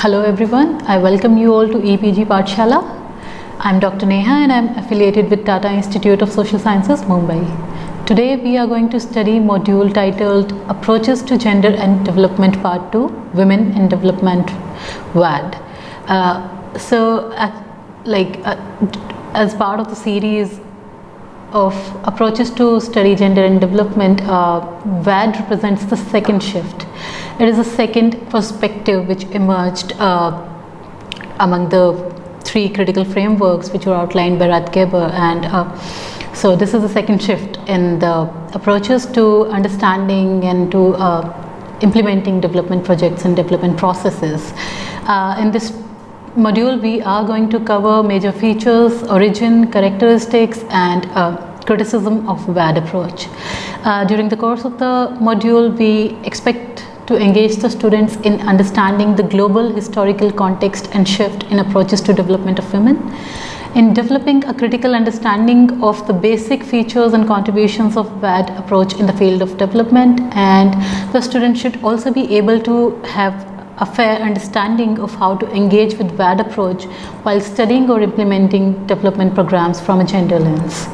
Hello everyone, I welcome you all to EPG Pathshala. I am Dr. Neha and I am affiliated with Tata Institute of Social Sciences, Mumbai. Today we are going to study module titled Approaches to Gender and Development Part 2, Women in Development WAD. As part of the series of approaches to study gender and development, WAD represents the second shift. It is a second perspective which emerged among the three critical frameworks which were outlined by Radkeber, and so this is the second shift in the approaches to understanding and to implementing development projects and development processes. In this module we are going to cover major features, origin, characteristics and criticism of WAD approach. During the course of the module we expect to engage the students in understanding the global historical context and shift in approaches to development of women, in developing a critical understanding of the basic features and contributions of WAD approach in the field of development, and the student should also be able to have a fair understanding of how to engage with WAD approach while studying or implementing development programs from a gender lens.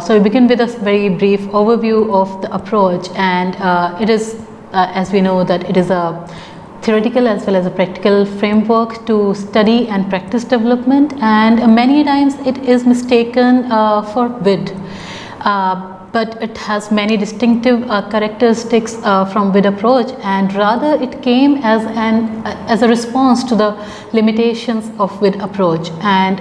So we begin with a very brief overview of the approach, and it is as we know that it is a theoretical as well as a practical framework to study and practice development, and many times it is mistaken for WID. But it has many distinctive characteristics from WID approach, and rather it came as a response to the limitations of WID approach, and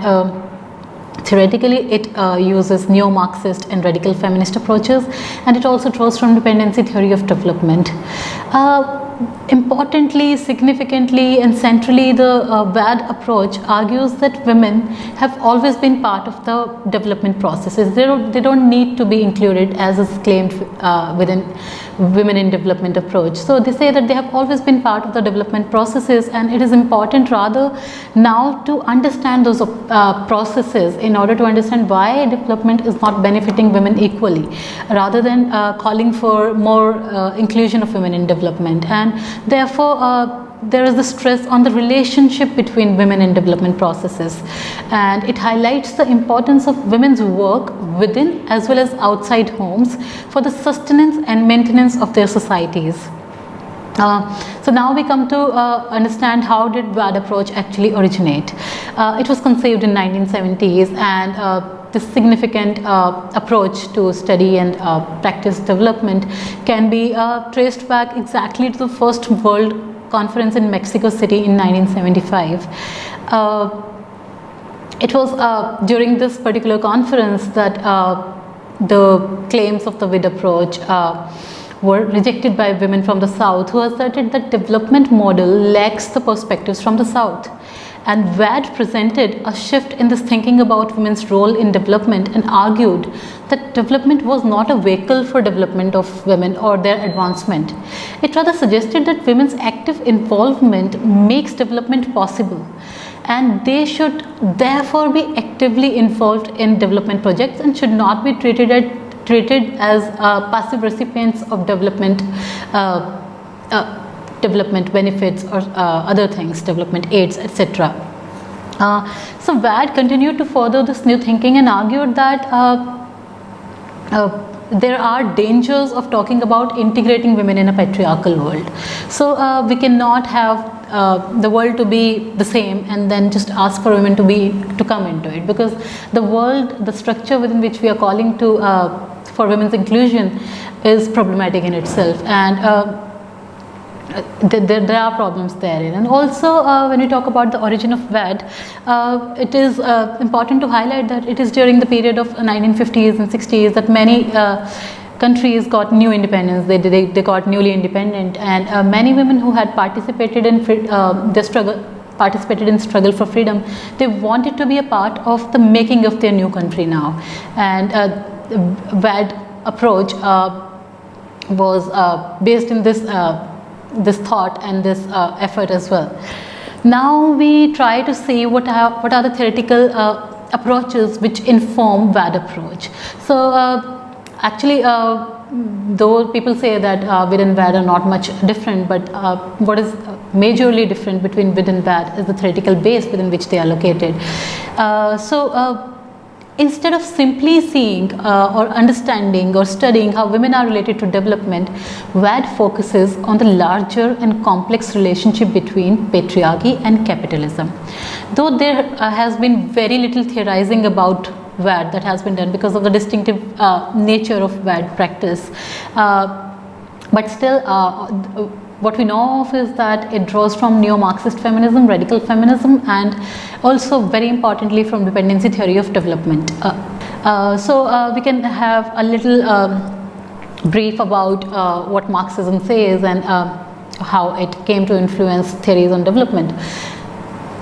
theoretically it uses neo-Marxist and radical feminist approaches, and it also draws from dependency theory of development. Importantly, significantly and centrally, the WAD approach argues that women have always been part of the development processes. They don't need to be included as is claimed within women in development approach. So they say that they have always been part of the development processes, and it is important rather now to understand those processes in order to understand why development is not benefiting women equally, rather than calling for more inclusion of women in development. And therefore there is the stress on the relationship between women and development processes, and it highlights the importance of women's work within as well as outside homes for the sustenance and maintenance of their societies. So now we come to understand how did WAD approach actually originate. It was conceived in 1970s, and this significant approach to study and practice development can be traced back exactly to the first World Conference in Mexico City in 1975. It was during this particular conference that the claims of the WID approach were rejected by women from the South, who asserted that development model lacks the perspectives from the South. And WAD presented a shift in this thinking about women's role in development, and argued that development was not a vehicle for development of women or their advancement. It rather suggested that women's active involvement makes development possible, and they should therefore be actively involved in development projects and should not be treated as passive recipients of development benefits or other things, development aids, etc. So WAD continued to further this new thinking and argued that there are dangers of talking about integrating women in a patriarchal world. So we cannot have the world to be the same and then just ask for women to come into it, because the structure within which we are calling to for women's inclusion is problematic in itself, and there are problems therein. And also when we talk about the origin of WAD, it is important to highlight that it is during the period of 1950s and 60s that many countries got new independence. They got newly independent, and many women who had participated in struggle for freedom, they wanted to be a part of the making of their new country now. And WAD approach was based in this thought and this effort as well. Now we try to see what are the theoretical approaches which inform WAD approach. So actually though people say that WID and WAD are not much different, but what is majorly different between vid and vad is the theoretical base within which they are located. Instead of simply seeing or understanding or studying how women are related to development, VAD focuses on the larger and complex relationship between patriarchy and capitalism. Though there has been very little theorizing about VAD that has been done because of the distinctive nature of VAD practice, but still what we know of is that it draws from neo-Marxist feminism, radical feminism, and also very importantly from dependency theory of development. So we can have a little brief about what Marxism says and how it came to influence theories on development.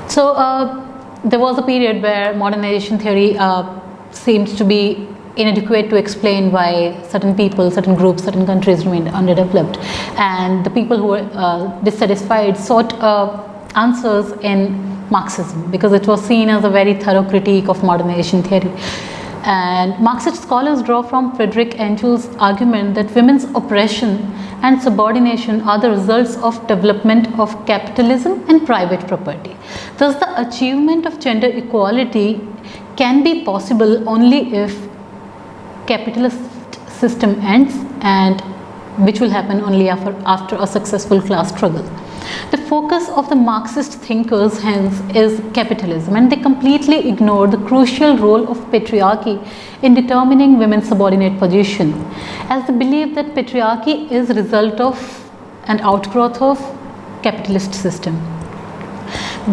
So there was a period where modernization theory seemed to be inadequate to explain why certain people, certain groups, certain countries remained underdeveloped, and the people who were dissatisfied sought answers in Marxism because it was seen as a very thorough critique of modernization theory. And Marxist scholars draw from Friedrich Engel's argument that women's oppression and subordination are the results of development of capitalism and private property. Thus, the achievement of gender equality can be possible only if capitalist system ends, and which will happen only after a successful class struggle. The focus of the Marxist thinkers hence is capitalism, and they completely ignore the crucial role of patriarchy in determining women's subordinate position, as they believe that patriarchy is a result of and outgrowth of capitalist system.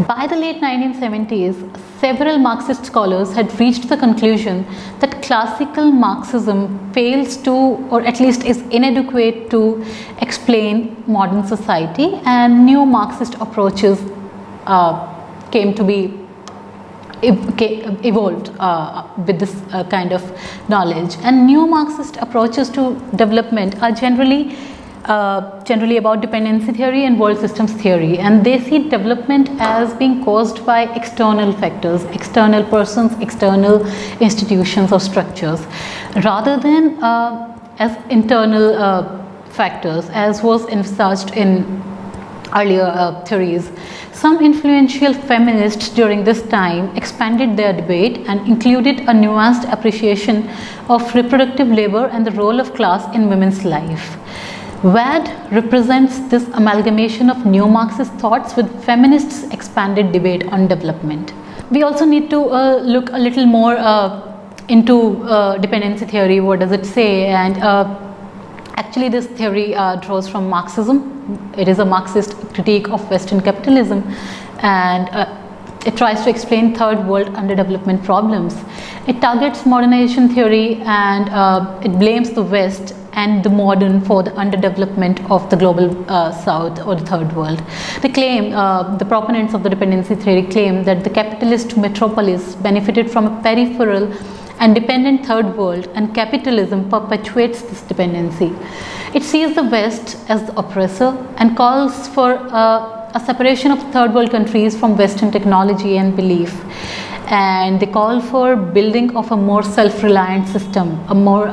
By the late 1970s, several Marxist scholars had reached the conclusion that classical Marxism fails to, or at least is inadequate to, explain modern society, and neo-Marxist approaches came to be evolved with this kind of knowledge. And neo-Marxist approaches to development are generally about dependency theory and world systems theory, and they see development as being caused by external factors, external persons, external institutions or structures, rather than as internal factors, as was envisaged in earlier theories. Some influential feminists during this time expanded their debate and included a nuanced appreciation of reproductive labor and the role of class in women's life. VAD represents this amalgamation of neo-Marxist thoughts with feminists' expanded debate on development. We also need to look a little more into dependency theory. What does it say? And actually this theory draws from Marxism. It is a Marxist critique of Western capitalism, and it tries to explain third world underdevelopment problems. It targets modernization theory, and it blames the West and the modern for the underdevelopment of the global south or the third world. They claim, the proponents of the dependency theory claim that the capitalist metropolis benefited from a peripheral and dependent third world, and capitalism perpetuates this dependency. It sees the West as the oppressor and calls for a separation of third world countries from Western technology and belief. And they call for building of a more self-reliant system, a more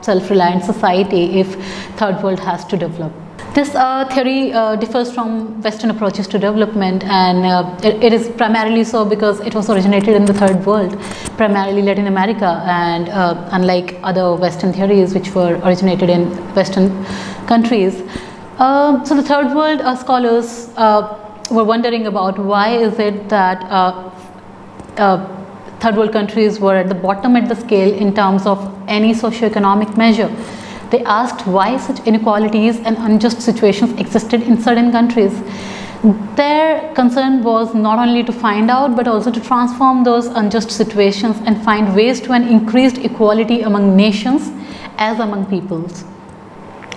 self-reliant society if third world has to develop. This theory differs from Western approaches to development, and it is primarily so because it was originated in the third world, primarily Latin America, and unlike other Western theories which were originated in Western countries. So the third world scholars were wondering about why is it that third world countries were at the bottom at the scale in terms of any socio-economic measure. They asked why such inequalities and unjust situations existed in certain countries. Their concern was not only to find out but also to transform those unjust situations and find ways to an increased equality among nations as among peoples.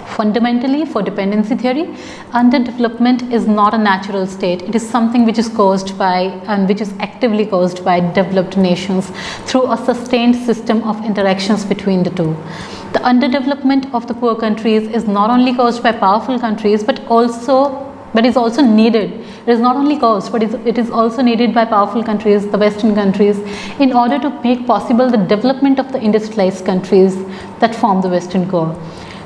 Fundamentally, for dependency theory, underdevelopment is not a natural state. It is something which is caused by and which is actively caused by developed nations through a sustained system of interactions between the two. The underdevelopment of the poor countries is not only caused by powerful countries but is also needed. It is not only caused but it is also needed by powerful countries, the Western countries, in order to make possible the development of the industrialized countries that form the Western core.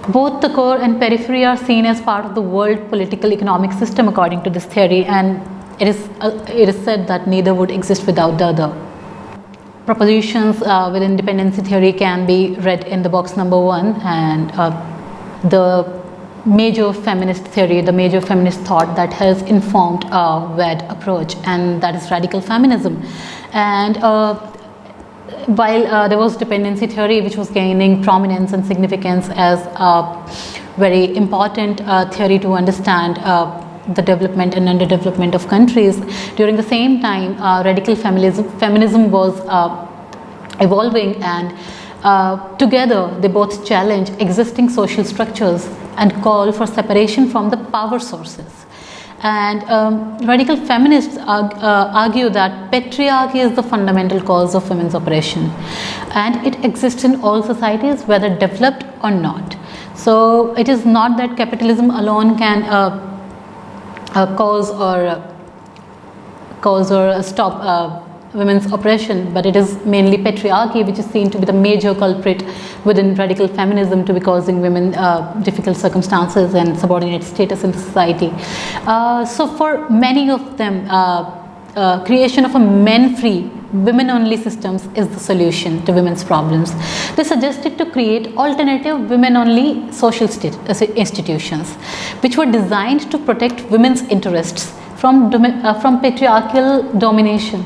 Both the core and periphery are seen as part of the world political economic system according to this theory, and it is said that neither would exist without the other. Propositions within dependency theory can be read in the box number 1, and the major feminist theory, the major feminist thought that has informed WED approach, and that is radical feminism. And while there was dependency theory, which was gaining prominence and significance as a very important theory to understand the development and underdevelopment of countries, during the same time radical feminism was evolving, and together they both challenge existing social structures and call for separation from the power sources. And radical feminists argue that patriarchy is the fundamental cause of women's oppression, and it exists in all societies, whether developed or not. So it is not that capitalism alone can cause or stop women's oppression, but it is mainly patriarchy which is seen to be the major culprit within radical feminism to be causing women difficult circumstances and subordinate status in society. So for many of them, creation of a men-free, women-only systems is the solution to women's problems. They suggested to create alternative women-only social institutions which were designed to protect women's interests from patriarchal domination.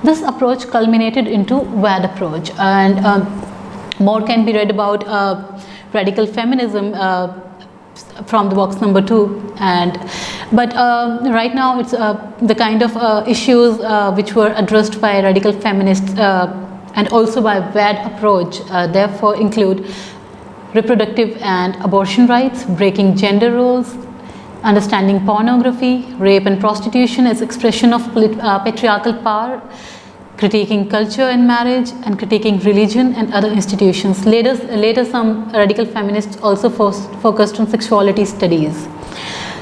This approach culminated into WED approach, and more can be read about radical feminism from the box number 2. But right now it's the kind of issues which were addressed by radical feminists and also by WED approach therefore include reproductive and abortion rights, breaking gender roles, understanding pornography, rape and prostitution as expression of patriarchal power, critiquing culture and marriage, and critiquing religion and other institutions. Later some radical feminists also focused on sexuality studies.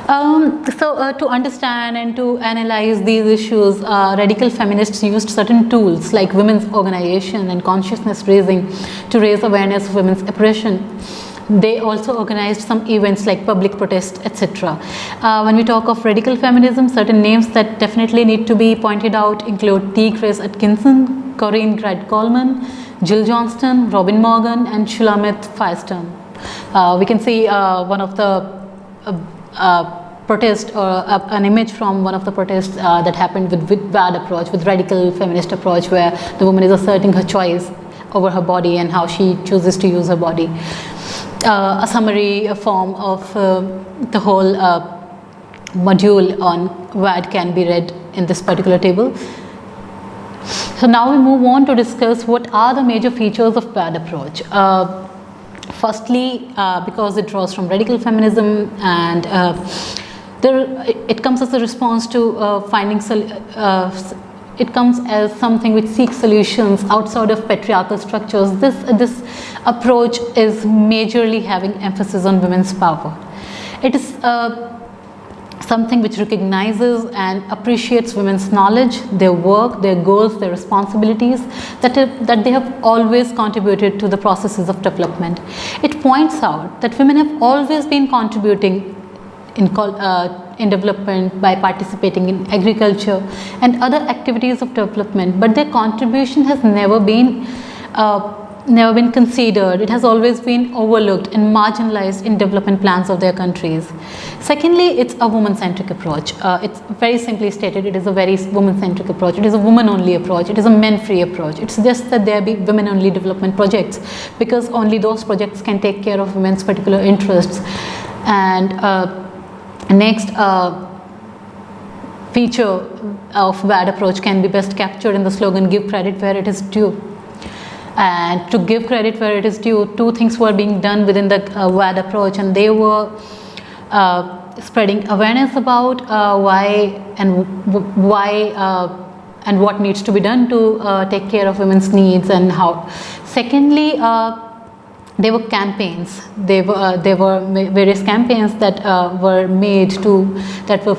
To understand and to analyze these issues, radical feminists used certain tools like women's organization and consciousness raising to raise awareness of women's oppression. They also organized some events like public protest, etc. When we talk of radical feminism, certain names that definitely need to be pointed out include T. Grace Atkinson, Corinne Greig Coleman, Jill Johnston, Robin Morgan, and Shulamit Firestone. We can see one of the protest or an image from one of the protests that happened with WED approach, with radical feminist approach, where the woman is asserting her choice over her body and how she chooses to use her body. A summary form of the whole module on WED can be read in this particular table. So now we move on to discuss what are the major features of WED approach. Firstly, because it draws from radical feminism, and it comes as a response to finding it comes as something which seeks solutions outside of patriarchal structures. This approach is majorly having emphasis on women's power. It is something which recognizes and appreciates women's knowledge, their work, their goals, their responsibilities, that they have always contributed to the processes of development. It points out that women have always been contributing in development by participating in agriculture and other activities of development, but their contribution has never been considered. It has always been overlooked and marginalized in development plans of their countries. Secondly, it's a woman-centric approach. It's very simply stated, it is a very woman-centric approach. It is a woman-only approach. It is a men-free approach. It suggests that there be women-only development projects because only those projects can take care of women's particular interests. And next feature of WED approach can be best captured in the slogan, give credit where it is due. And to give credit where it is due, two things were being done within the WED approach, and they were spreading awareness about why and what needs to be done to take care of women's needs and how. Secondly, there were campaigns. There were various campaigns that were made that were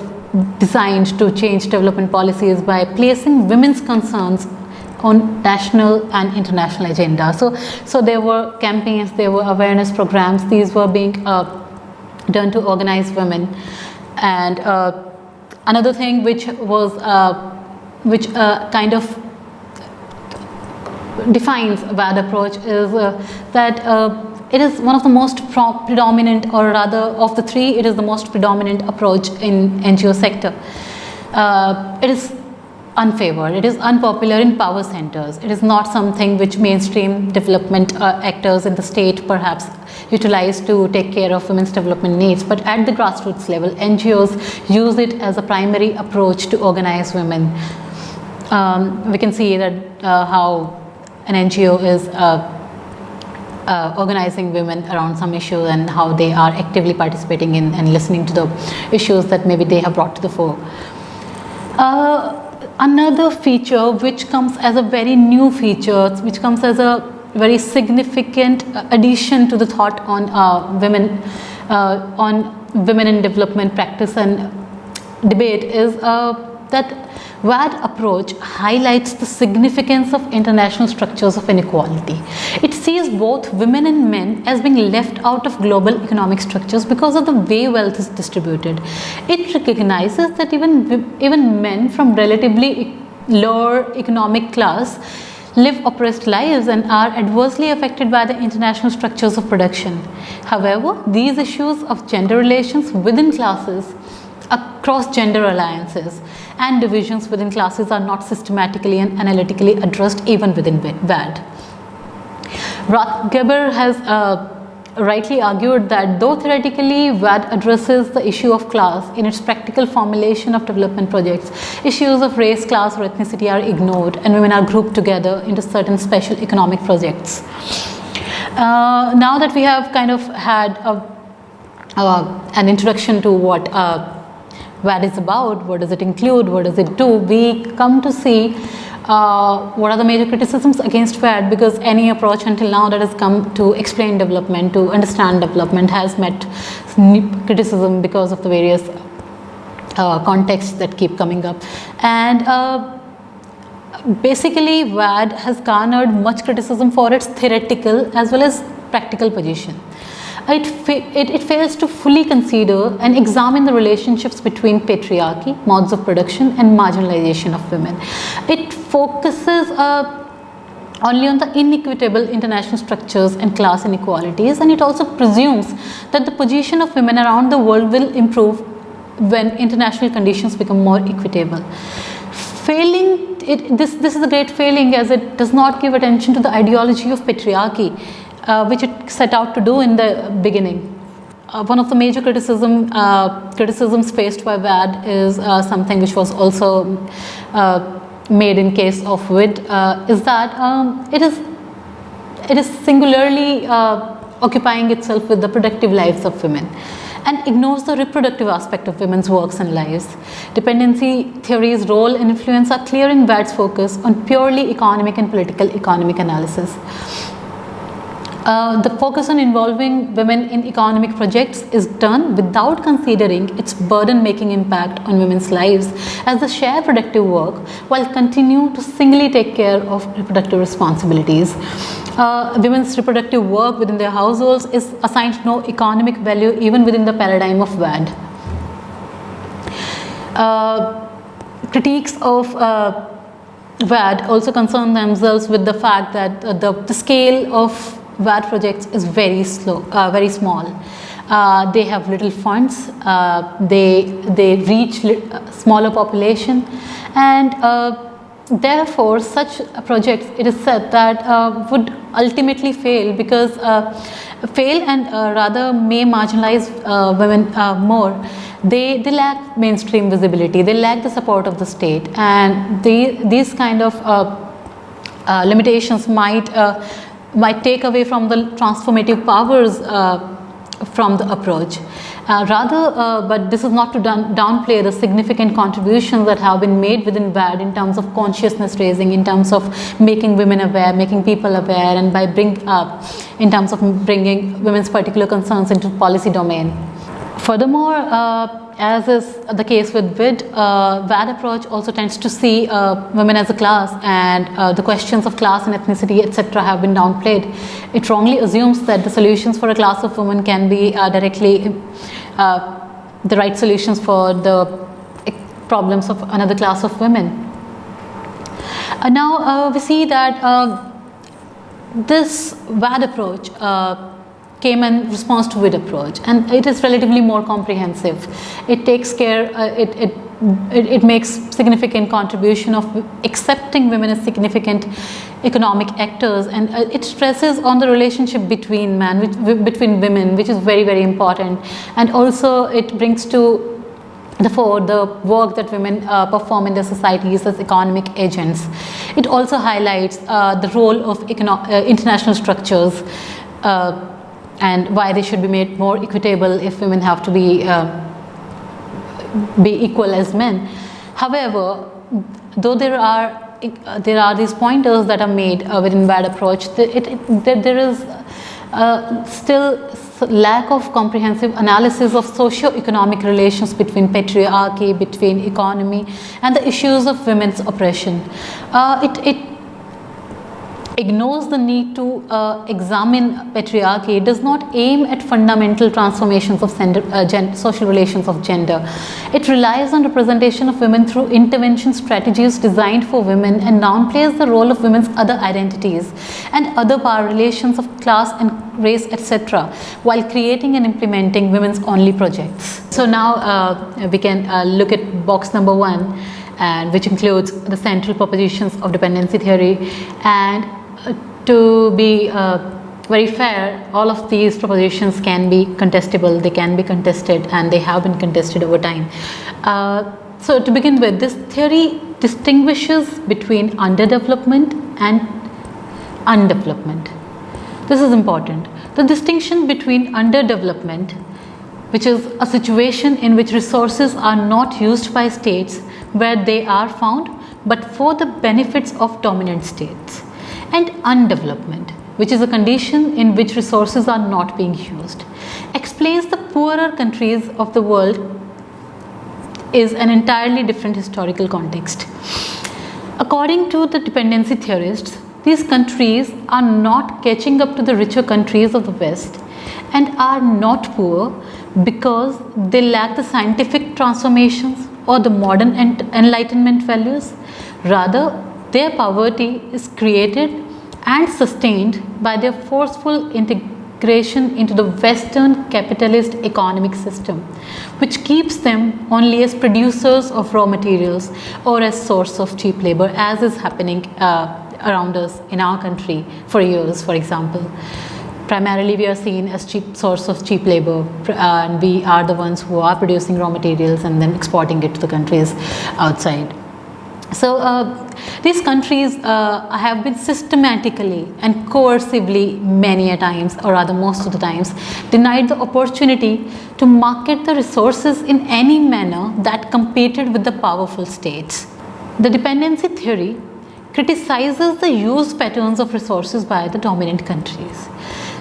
designed to change development policies by placing women's concerns on national and international agenda. So there were campaigns, there were awareness programs. These were being done to organize women. And another thing which was kind of defines WAD approach is that it is one of the most predominant, or rather of the three, it is the most predominant approach in NGO sector. It is unfavored, it is unpopular in power centers. It is not something which mainstream development actors in the state perhaps utilize to take care of women's development needs. But at the grassroots level, NGOs use it as a primary approach to organize women. We can see that how an NGO is organizing women around some issue, and how they are actively participating in and listening to the issues that maybe they have brought to the fore. Another feature which comes as a very new feature, which comes as a very significant addition to the thought on women in development practice and debate, is that WAD approach highlights the significance of international structures of inequality. It sees both women and men as being left out of global economic structures because of the way wealth is distributed. It recognizes that even men from relatively lower economic class live oppressed lives and are adversely affected by the international structures of production. However, these issues of gender relations within classes, across gender alliances, and divisions within classes are not systematically and analytically addressed even within WAD. Rath-Geber has rightly argued that though theoretically WAD addresses the issue of class, in its practical formulation of development projects, issues of race, class, or ethnicity are ignored, and women are grouped together into certain special economic projects. Now that we have kind of had an introduction to what WAD is about, what does it include, what does it do, we come to see what are the major criticisms against WAD, because any approach until now that has come to explain development, to understand development, has met criticism because of the various contexts that keep coming up. And basically WAD has garnered much criticism for its theoretical as well as practical position. It fails to fully consider and examine the relationships between patriarchy, modes of production, and marginalization of women. It focuses only on the inequitable international structures and class inequalities, and it also presumes that the position of women around the world will improve when international conditions become more equitable. This is a great failing, as it does not give attention to the ideology of patriarchy, which it set out to do in the beginning. One of the major criticisms faced by WAD is something which was also made in case of WID, is that it is singularly occupying itself with the productive lives of women, and ignores the reproductive aspect of women's works and lives. Dependency theory's role and influence are clear in WAD's focus on purely economic and political economic analysis. The focus on involving women in economic projects is done without considering its burden-making impact on women's lives as they share productive work while continue to singly take care of reproductive responsibilities. Women's reproductive work within their households is assigned no economic value even within the paradigm of WAD. Critiques of WAD also concern themselves with the fact that the scale of WAD projects is very small. They have little funds, they reach smaller population, and therefore such projects, it is said, that would ultimately fail because rather may marginalize women more. They lack mainstream visibility, they lack the support of the state, and these kind of limitations might take away from the transformative powers from the approach. But this is not to downplay the significant contributions that have been made within WAD in terms of consciousness raising, in terms of making women aware, making people aware, and by in terms of bringing women's particular concerns into policy domain. Furthermore, as is the case with VAD approach also tends to see women as a class, and the questions of class and ethnicity, etc., have been downplayed. It wrongly assumes that the solutions for a class of women can be directly the right solutions for the problems of another class of women. Now we see that this VAD approach came in response to WID approach, and it is relatively more comprehensive. It takes care, it makes significant contribution of accepting women as significant economic actors, and it stresses on the relationship between between women, which is very, very important, and also it brings to the work that women perform in their societies as economic agents. It also highlights the role of international structures and why they should be made more equitable if women have to be equal as men. However, though there are these pointers that are made within VAD approach, there is still lack of comprehensive analysis of socio-economic relations between patriarchy, between economy, and the issues of women's oppression. It ignores the need to examine patriarchy. It does not aim at fundamental transformations of social relations of gender. It relies on representation of women through intervention strategies designed for women, and downplays the role of women's other identities and other power relations of class and race, etc., while creating and implementing women's only projects. So now we can look at box number 1, and which includes the central propositions of dependency theory. And to be very fair, all of these propositions can be contestable, they can be contested, and they have been contested over time. So to begin with, this theory distinguishes between underdevelopment and undevelopment. This is important. The distinction between underdevelopment, which is a situation in which resources are not used by states where they are found, but for the benefits of dominant states, and undevelopment, which is a condition in which resources are not being used, explains the poorer countries of the world is an entirely different historical context. According to the dependency theorists, these countries are not catching up to the richer countries of the West and are not poor because they lack the scientific transformations or the modern enlightenment values. Rather, their poverty is created and sustained by their forceful integration into the Western capitalist economic system, which keeps them only as producers of raw materials or as source of cheap labor, as is happening around us in our country for years, for example. Primarily, we are seen as cheap source of cheap labor, and we are the ones who are producing raw materials and then exporting it to the countries outside. So these countries have been systematically and coercively many a times, or rather most of the times, denied the opportunity to market the resources in any manner that competed with the powerful states. The dependency theory criticizes the use patterns of resources by the dominant countries.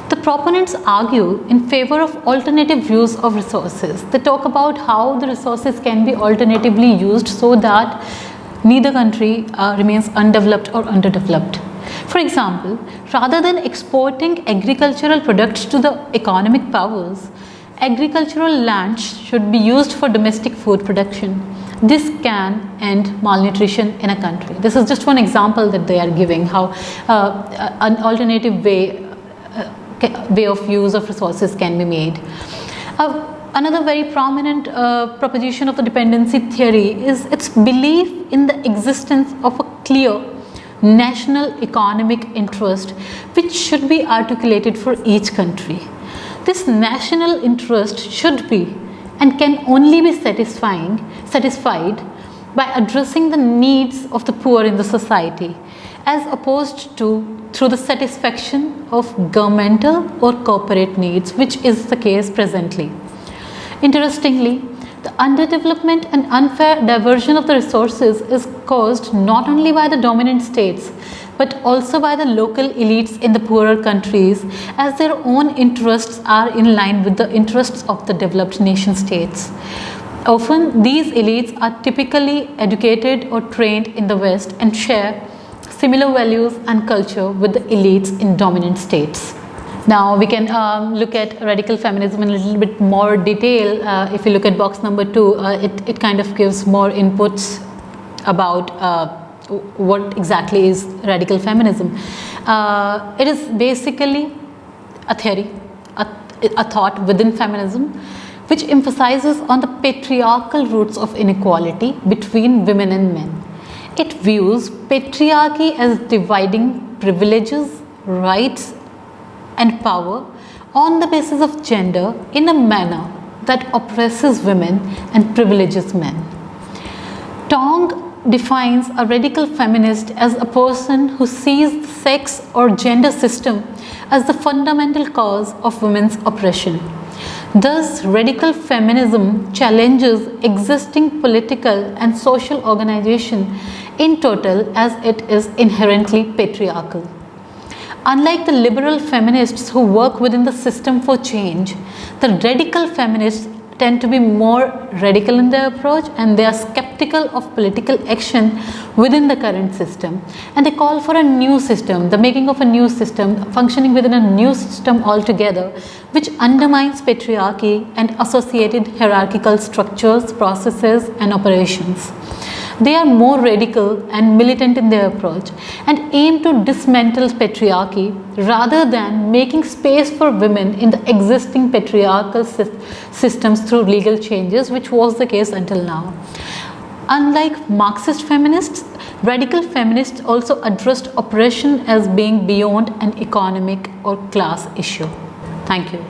The proponents argue in favor of alternative use of resources. They talk about how the resources can be alternatively used so that neither country remains undeveloped or underdeveloped. For example, rather than exporting agricultural products to the economic powers, agricultural land should be used for domestic food production. This can end malnutrition in a country. This is just one example that they are giving, how an alternative way of use of resources can be made. Another very prominent proposition of the dependency theory is its belief in the existence of a clear national economic interest which should be articulated for each country. This national interest should be and can only be satisfied by addressing the needs of the poor in the society, as opposed to through the satisfaction of governmental or corporate needs, which is the case presently. Interestingly, the underdevelopment and unfair diversion of the resources is caused not only by the dominant states, but also by the local elites in the poorer countries, as their own interests are in line with the interests of the developed nation states. Often, these elites are typically educated or trained in the West and share similar values and culture with the elites in dominant states. Now we can look at radical feminism in a little bit more detail. If you look at box number 2, it kind of gives more inputs about what exactly is radical feminism. It is basically a theory, a thought within feminism, which emphasizes on the patriarchal roots of inequality between women and men. It views patriarchy as dividing privileges, rights, and power on the basis of gender in a manner that oppresses women and privileges men. Tong defines a radical feminist as a person who sees the sex or gender system as the fundamental cause of women's oppression. Thus, radical feminism challenges existing political and social organization in total as it is inherently patriarchal. Unlike the liberal feminists who work within the system for change, the radical feminists tend to be more radical in their approach, and they are skeptical of political action within the current system, and they call for a new system, the making of a new system, functioning within a new system altogether, which undermines patriarchy and associated hierarchical structures, processes, and operations. They are more radical and militant in their approach and aim to dismantle patriarchy rather than making space for women in the existing patriarchal systems through legal changes, which was the case until now. Unlike Marxist feminists, radical feminists also addressed oppression as being beyond an economic or class issue. Thank you.